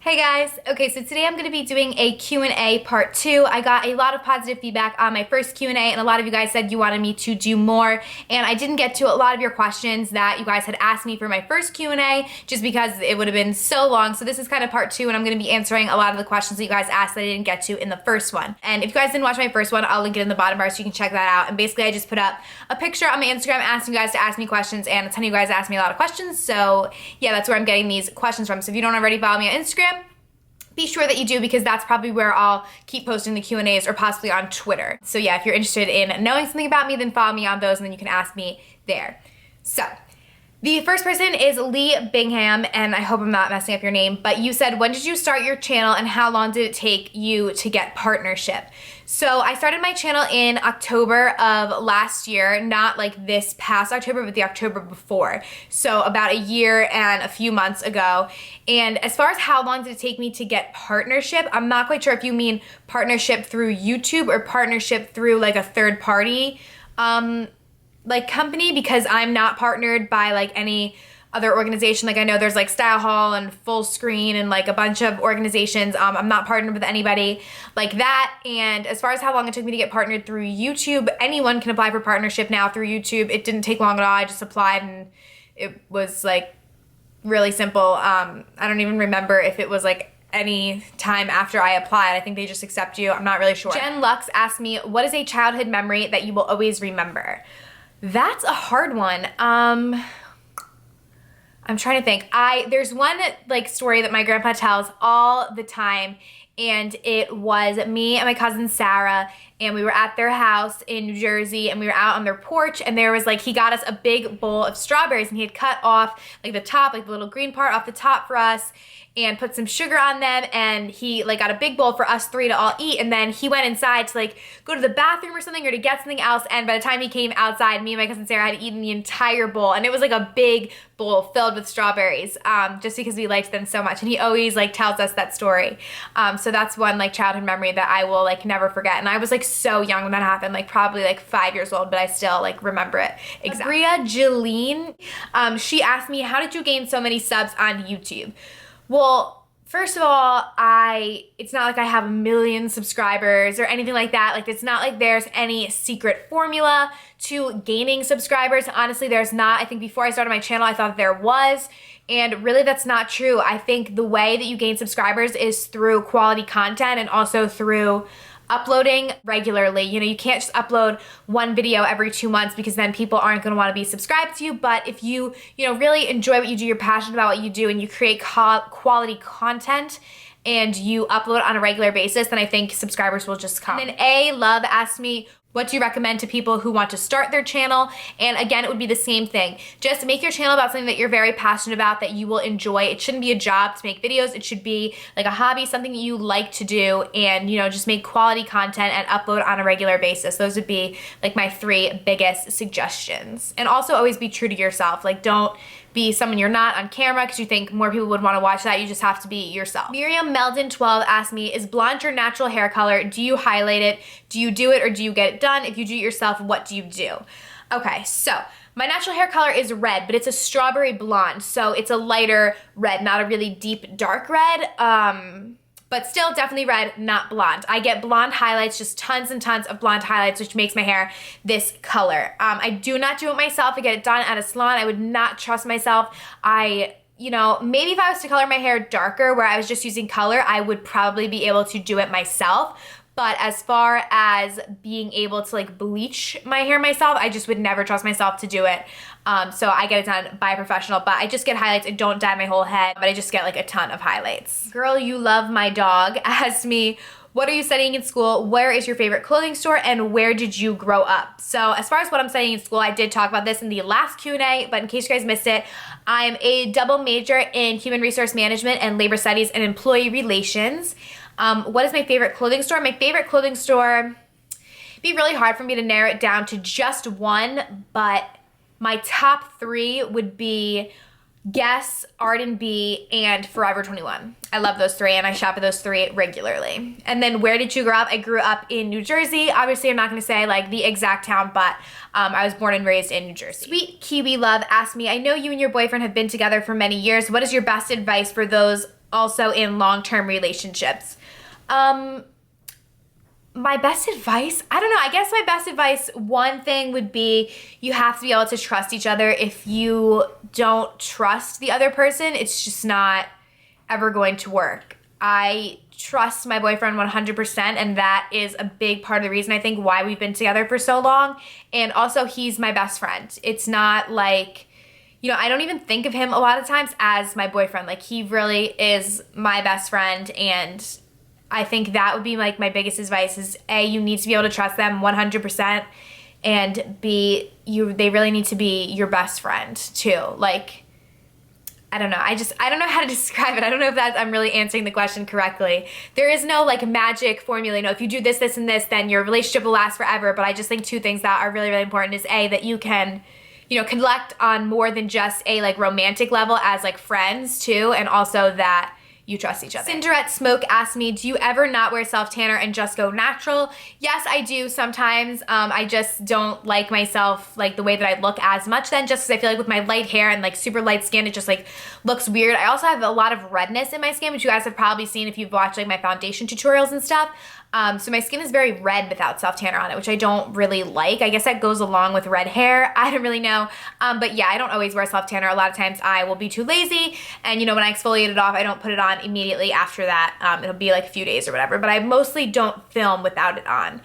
Hey guys, okay, so today I'm going to be doing a Q&A part 2. I got a lot of positive feedback on my first Q&A and a lot of you guys said you wanted me to do more, and I didn't get to a lot of your questions that you guys had asked me for my first Q&A just because it would have been so long. So this is kind of part 2 and I'm going to be answering a lot of the questions that you guys asked that I didn't get to in the first one. And if you guys didn't watch my first one, I'll link it in the bottom bar so you can check that out. And basically I just put up a picture on my Instagram asking you guys to ask me questions, and a ton of you guys asked me a lot of questions. So yeah, that's where I'm getting these questions from. So if you don't already follow me on Instagram, be sure that you do, because that's probably where I'll keep posting the Q&As, or possibly on Twitter. So yeah, if you're interested in knowing something about me, then follow me on those and then you can ask me there. So the first person is Lee Bingham, and I hope I'm not messing up your name, but you said, when did you start your channel and how long did it take you to get partnership? So I started my channel in October of last year, not like this past October, but the October before. So about a year and a few months ago. And as far as how long did it take me to get partnership, I'm not quite sure if you mean partnership through YouTube or partnership through like a third party like company, because I'm not partnered by like any other organization. Like I know there's like Style Hall and Full Screen and like a bunch of organizations. I'm not partnered with anybody like that. And as far as how long it took me to get partnered through YouTube, anyone can apply for partnership now through YouTube. It didn't take long at all. I just applied and it was like really simple. I don't even remember if it was like any time after I applied. I think they just accept you. I'm not really sure. Jen Lux asked me, what is a childhood memory that you will always remember? That's a hard one. I'm trying to think. There's one like story that my grandpa tells all the time, and it was me and my cousin Sarah, and we were at their house in New Jersey, and we were out on their porch, and there was like, he got us a big bowl of strawberries, and he had cut off like the top, like the little green part off the top for us, and put some sugar on them, and he like got a big bowl for us three to all eat, and then he went inside to like go to the bathroom or something, or to get something else, and by the time he came outside, me and my cousin Sarah had eaten the entire bowl, and it was like a big bowl filled with strawberries, just because we liked them so much. And he always like tells us that story. So that's one like childhood memory that I will like never forget. And I was like so young when that happened, like probably like 5 years old, but I still like remember it exactly. Bria Jeline, she asked me, how did you gain so many subs on YouTube? Well, first of all, it's not like I have a million subscribers or anything like that. Like, it's not like there's any secret formula to gaining subscribers. Honestly, there's not. I think before I started my channel, I thought there was, and really that's not true. I think the way that you gain subscribers is through quality content, and also through uploading regularly. You know, you can't just upload one video every 2 months, because then people aren't going to want to be subscribed to you. But if you really enjoy what you do, you're passionate about what you do, and you create quality content, and you upload on a regular basis, then I think subscribers will just come. And then A Love asked me, what do you recommend to people who want to start their channel? And again, it would be the same thing. Just make your channel about something that you're very passionate about, that you will enjoy. It shouldn't be a job to make videos. It should be like a hobby, something that you like to do, and just make quality content and upload on a regular basis. Those would be like my 3 biggest suggestions. And also always be true to yourself. Like, don't be someone you're not on camera because you think more people would want to watch that. You just have to be yourself. Miriam Meldon 12 asked me, is blonde your natural hair color? Do you highlight it? Do you do it, or do you get it done? If you do it yourself, what do you do? Okay, so my natural hair color is red, but it's a strawberry blonde. So it's a lighter red, not a really deep dark red. But still definitely red, not blonde. I get blonde highlights, just tons and tons of blonde highlights, which makes my hair this color. I do not do it myself. I get it done at a salon. I would not trust myself. Maybe if I was to color my hair darker, where I was just using color, I would probably be able to do it myself. But as far as being able to like bleach my hair myself, I just would never trust myself to do it. So I get it done by a professional, but I just get highlights. I don't dye my whole head, but I just get like a ton of highlights. Girl, You Love My Dog asked me, what are you studying in school? Where is your favorite clothing store? And where did you grow up? So as far as what I'm studying in school, I did talk about this in the last Q&A, but in case you guys missed it, I'm a double major in human resource management and labor studies and employee relations. What is my favorite clothing store? My favorite clothing store, it'd be really hard for me to narrow it down to just one, but my top 3 would be Guess, Art&B, and Forever 21. I love those 3, and I shop at those 3 regularly. And then where did you grow up? I grew up in New Jersey. Obviously, I'm not going to say like the exact town, but I was born and raised in New Jersey. Sweet Kiwi Love asked me, I know you and your boyfriend have been together for many years. What is your best advice for those also in long-term relationships. My best advice, I don't know. I guess my best advice, one thing would be you have to be able to trust each other. If you don't trust the other person, it's just not ever going to work. I trust my boyfriend 100%, and that is a big part of the reason I think why we've been together for so long. And also, he's my best friend. It's not like, you know, I don't even think of him a lot of times as my boyfriend. Like, he really is my best friend, and I think that would be like my biggest advice is A, you need to be able to trust them 100%, and B, they really need to be your best friend too. Like, I don't know. I don't know how to describe it. I don't know if I'm really answering the question correctly. There is no like magic formula. You know, if you do this, this, and this, then your relationship will last forever. But I just think two things that are really, really important is A, that you can, you know, connect on more than just a like romantic level as like friends too, and also that you trust each other. Cinderette Smoke asked me, do you ever not wear self-tanner and just go natural? Yes, I do sometimes. I just don't like myself, like the way that I look as much then, just because I feel like with my light hair and like super light skin, it just like looks weird. I also have a lot of redness in my skin, which you guys have probably seen if you've watched like my foundation tutorials and stuff. So my skin is very red without self-tanner on it, which I don't really like. I guess that goes along with red hair. I don't really know. But yeah, I don't always wear self-tanner. A lot of times I will be too lazy. And you know, when I exfoliate it off, I don't put it on immediately after that. It'll be like a few days or whatever. But I mostly don't film without it on.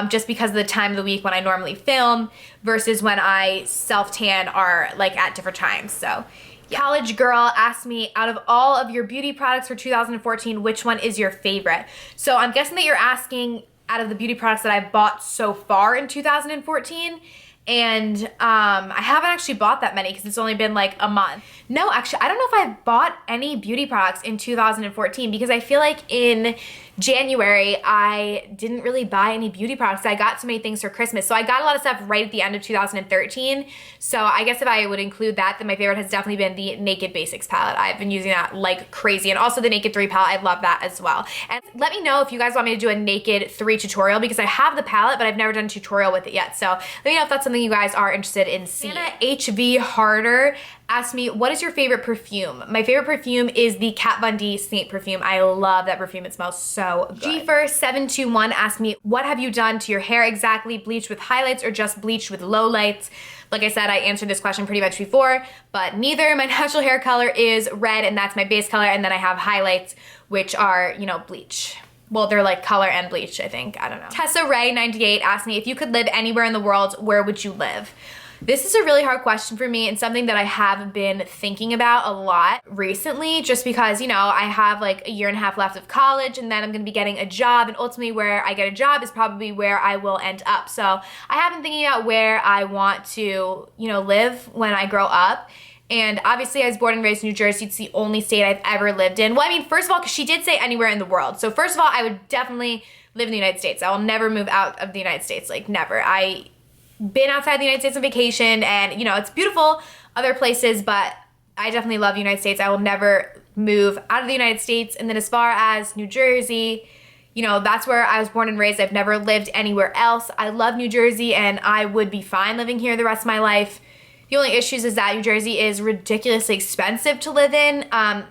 Just because of the time of the week when I normally film versus when I self-tan are like at different times. So yeah. College Girl asked me, out of all of your beauty products for 2014, which one is your favorite? So I'm guessing that you're asking out of the beauty products that I've bought so far in 2014. And I haven't actually bought that many because it's only been like a month. No, actually, I don't know if I've bought any beauty products in 2014 because I feel like in January, I didn't really buy any beauty products. I got so many things for Christmas. So I got a lot of stuff right at the end of 2013. So I guess if I would include that, then my favorite has definitely been the Naked Basics palette. I've been using that like crazy. And also the Naked 3 palette, I love that as well. And let me know if you guys want me to do a Naked 3 tutorial because I have the palette, but I've never done a tutorial with it yet. So let me know if that's something you guys are interested in seeing. Anna HV Harder asked me, what is your favorite perfume? My favorite perfume is the Kat Von D Snape perfume. I love that perfume. It smells so good. Gfer721 asked me, what have you done to your hair exactly? Bleached with highlights or just bleached with lowlights? Like I said, I answered this question pretty much before, but neither. My natural hair color is red, and that's my base color, and then I have highlights, which are, you know, bleach. Well, they're like color and bleach, I think. I don't know. Tessa Ray 98 asked me, if you could live anywhere in the world, where would you live? This is a really hard question for me and something that I have been thinking about a lot recently just because, you know, I have like a year and a half left of college and then I'm gonna be getting a job, and ultimately where I get a job is probably where I will end up. So I have been thinking about where I want to, you know, live when I grow up. And obviously I was born and raised in New Jersey. It's the only state I've ever lived in. Well, I mean, first of all, because she did say anywhere in the world. So first of all, I would definitely live in the United States. I will never move out of the United States, like never. Been outside the United States on vacation and, you know, it's beautiful other places, but I definitely love the United States. I will never move out of the United States. And then as far as New Jersey, you know, that's where I was born and raised. I've never lived anywhere else. I love New Jersey and I would be fine living here the rest of my life. The only issues is that New Jersey is ridiculously expensive to live in,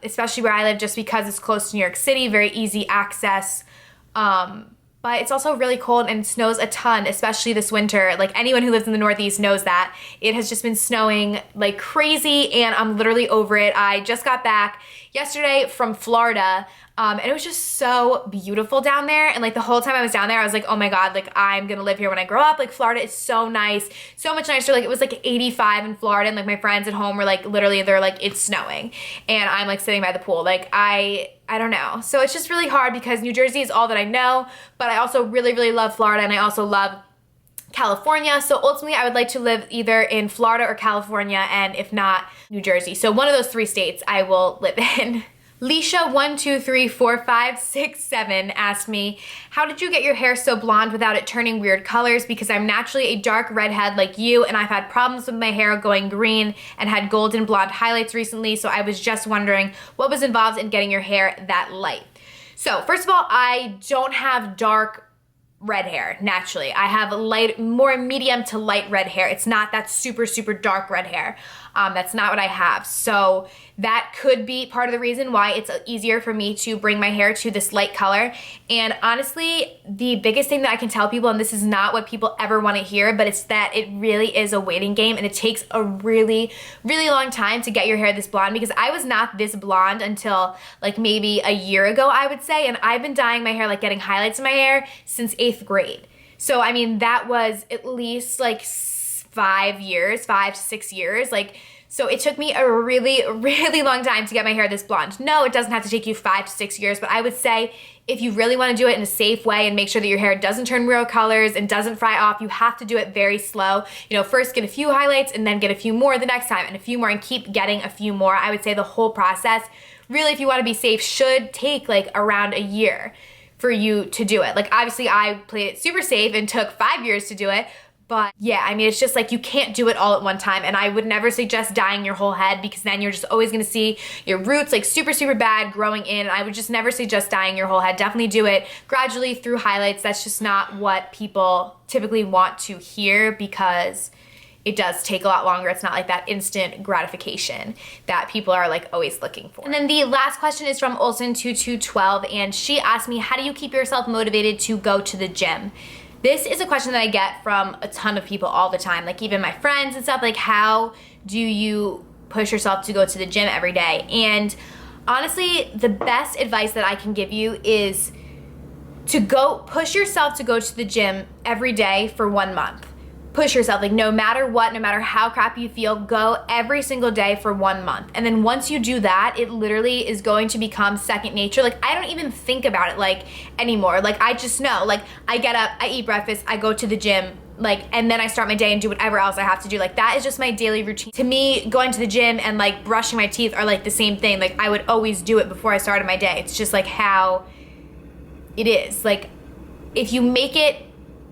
especially where I live just because it's close to New York City, very easy access. But it's also really cold and snows a ton, especially this winter. Like anyone who lives in the Northeast knows that. It has just been snowing like crazy and I'm literally over it. I just got back yesterday from Florida and it was just so beautiful down there. And like the whole time I was down there, I was like, oh my God, like I'm gonna live here when I grow up. Like Florida is so nice, so much nicer. Like it was like 85 in Florida and like my friends at home were like, literally they're like, it's snowing. And I'm like sitting by the pool. Like I don't know. So it's just really hard because New Jersey is all that I know, but I also really, really love Florida and I also love California. So ultimately I would like to live either in Florida or California, and if not, New Jersey. So one of those three states I will live in. Leisha1234567 asked me, how did you get your hair so blonde without it turning weird colors? Because I'm naturally a dark redhead like you, and I've had problems with my hair going green and had golden blonde highlights recently, so I was just wondering what was involved in getting your hair that light. So first of all, I don't have dark red hair naturally. I have light, more medium to light red hair. It's not that super, super dark red hair. That's not what I have. So that could be part of the reason why it's easier for me to bring my hair to this light color. And honestly, the biggest thing that I can tell people, and this is not what people ever want to hear, but it's that it really is a waiting game, and it takes a really, really long time to get your hair this blonde, because I was not this blonde until like maybe a year ago, I would say, and I've been dyeing my hair, like getting highlights in my hair, since 8th grade. So I mean, that was at least like 5 to 6 years. Like, so it took me a really, really long time to get my hair this blonde. No, it doesn't have to take you 5 to 6 years, but I would say if you really want to do it in a safe way and make sure that your hair doesn't turn real colors and doesn't fry off, you have to do it very slow. You know, first get a few highlights and then get a few more the next time and a few more, and keep getting a few more. I would say the whole process, really, if you want to be safe, should take like around a year for you to do it. Like, obviously I played it super safe and took 5 years to do it. But yeah, I mean, it's just like you can't do it all at one time, and I would never suggest dyeing your whole head, because then you're just always gonna see your roots like super, super bad growing in. I would just never suggest dyeing your whole head. Definitely do it gradually through highlights. That's just not what people typically want to hear, because it does take a lot longer. It's not like that instant gratification that people are like always looking for. And then the last question is from Olsen2212, and she asked me, how do you keep yourself motivated to go to the gym? This is a question that I get from a ton of people all the time, like even my friends and stuff, like how do you push yourself to go to the gym every day? And honestly, the best advice that I can give you is to go push yourself to go to the gym every day for 1 month. Push yourself, like no matter what, no matter how crappy you feel, go every single day for 1 month. And then once you do that, it literally is going to become second nature. Like, I don't even think about it like anymore. Like, I just know, like I get up, I eat breakfast, I go to the gym, like, and then I start my day and do whatever else I have to do. Like, that is just my daily routine. To me, going to the gym and like brushing my teeth are like the same thing. Like, I would always do it before I started my day. It's just like how it is. Like, if you make it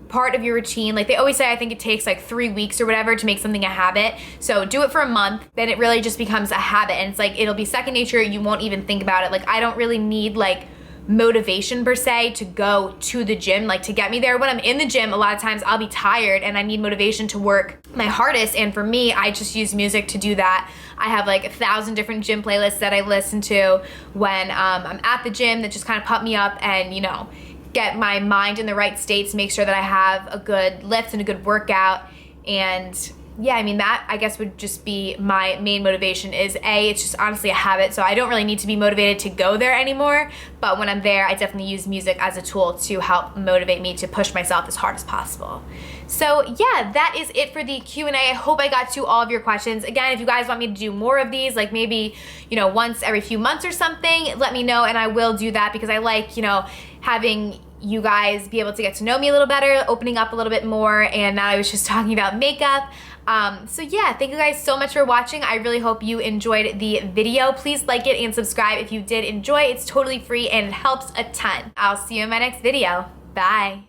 part of your routine, like they always say, I think it takes like 3 weeks or whatever to make something a habit. So do it for a month, then it really just becomes a habit, and it's like it'll be second nature. You won't even think about it. Like, I don't really need like motivation per se to go to the gym, like to get me there. When I'm in the gym, a lot of times I'll be tired and I need motivation to work my hardest, and for me, I just use music to do that. I have like 1,000 different gym playlists that I listen to when I'm at the gym that just kind of pump me up and, you know, get my mind in the right states, make sure that I have a good lift and a good workout. And yeah, I mean, that I guess would just be my main motivation. Is A, it's just honestly a habit, so I don't really need to be motivated to go there anymore, but when I'm there, I definitely use music as a tool to help motivate me to push myself as hard as possible. So yeah, that is it for the Q&A. I hope I got to all of your questions. Again, if you guys want me to do more of these, like maybe, you know, once every few months or something, let me know and I will do that, because I like, you know, having you guys be able to get to know me a little better, opening up a little bit more, and now I was just talking about makeup. So yeah, thank you guys so much for watching. I really hope you enjoyed the video. Please like it and subscribe if you did enjoy. It's totally free and it helps a ton. I'll see you in my next video. Bye.